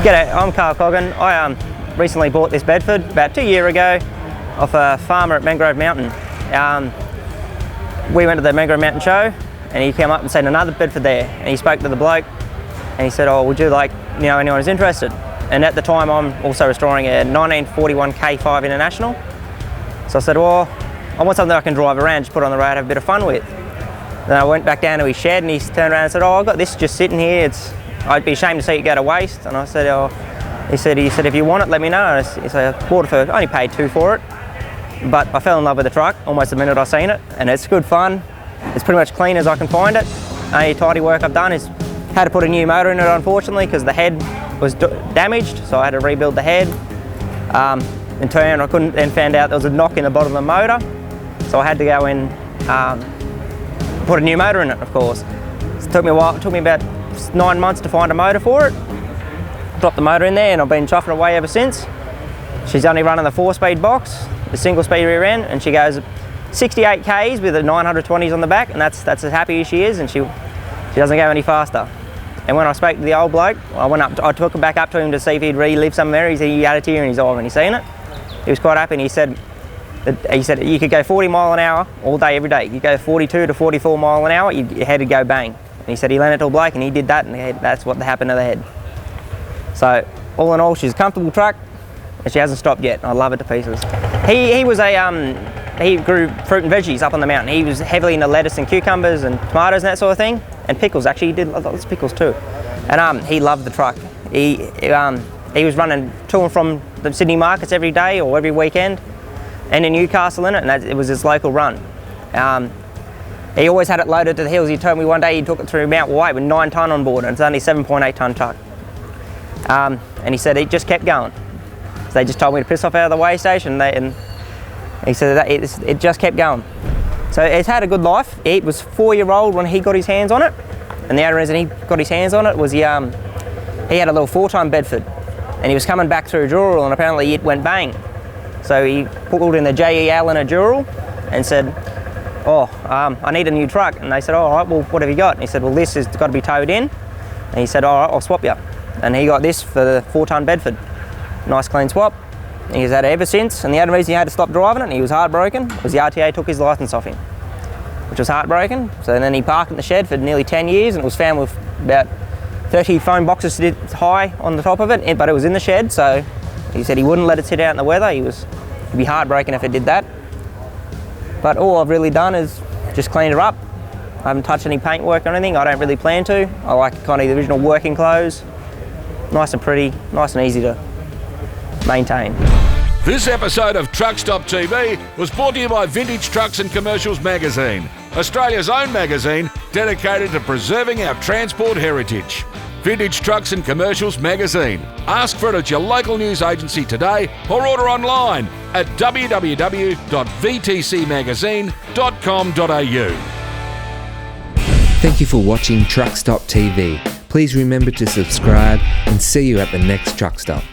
G'day, I'm Karl Coggan. I recently bought this Bedford about 2 years ago off a farmer at Mangrove Mountain. We went to the Mangrove Mountain show and he came up and seen another Bedford there, and he spoke to the bloke and he said, oh, would you like, anyone who's interested? And at the time I'm also restoring a 1941 K5 International. So I said, well, I want something I can drive around, just put on the road, have a bit of fun with. Then I went back down to his shed and he turned around and said, oh, I've got this just sitting here. I'd be ashamed to see it go to waste. And I said, oh, he said, if you want it, let me know. He said, I bought it I only paid $2 for it. But I fell in love with the truck almost the minute I seen it, and it's good fun. It's pretty much clean as I can find it. Only tidy work I've done is had to put a new motor in it, unfortunately, because the head was damaged, so I had to rebuild the head. In turn, I couldn't then found out there was a knock in the bottom of the motor, so I had to go and put a new motor in it, of course. It took me a while. It took me about 9 months to find a motor for it. Dropped the motor in there, and I've been chuffing away ever since. She's only running the 4-speed box, the single speed rear end, and she goes 68 k's with the 920s on the back, and that's as happy as she is, and she doesn't go any faster. And when I spoke to the old bloke, I took him back up to him to see if he'd relive some memories. He had a tear in his eye when he seen it. He was quite happy, and he said you could go 40 mile an hour all day, every day. You go 42 to 44 mile an hour, your head would go bang. And he said he lent it to a bloke, and he did that, and that's what happened to the head. So all in all, she's a comfortable truck, and she hasn't stopped yet. I love it to pieces. He grew fruit and veggies up on the mountain. He was heavily into lettuce and cucumbers and tomatoes and that sort of thing, and pickles. Actually, he did lots of pickles too. And he loved the truck. He was running to and from the Sydney markets every day or every weekend, and in Newcastle in it, and it was his local run. He always had it loaded to the hills. He told me one day he took it through Mount White with 9 tonne on board, and it's only 7.8 tonne truck. And he said it just kept going. So they just told me to piss off out of the weigh station, and he said that it just kept going. So it's had a good life. It was 4-year-old when he got his hands on it, and the only reason he got his hands on it was he had a little 4-ton Bedford, and he was coming back through Dural, and apparently it went bang. So he pulled in the JEL in a Dural and said, oh, I need a new truck. And they said, all right, well, what have you got? And he said, well, this has got to be towed in. And he said, all right, I'll swap you. And he got this for the 4-ton Bedford. Nice clean swap. And he's had it ever since, and the only reason he had to stop driving it, and he was heartbroken, was the RTA took his licence off him, which was heartbroken. So then he parked in the shed for nearly 10 years, and it was found with about 30 phone boxes high on the top of it, but it was in the shed, so he said he wouldn't let it sit out in the weather. He'd be heartbroken if it did that. But all I've really done is just cleaned her up. I haven't touched any paintwork or anything. I don't really plan to. I like kind of the original working clothes. Nice and pretty, nice and easy to maintain. This episode of Truckstop TV was brought to you by Vintage Trucks and Commercials magazine, Australia's own magazine dedicated to preserving our transport heritage. Vintage Trucks and Commercials magazine. Ask for it at your local news agency today or order online at www.vtcmagazine.com.au. Thank you for watching Truckstop TV. Please remember to subscribe and see you at the next truck stop.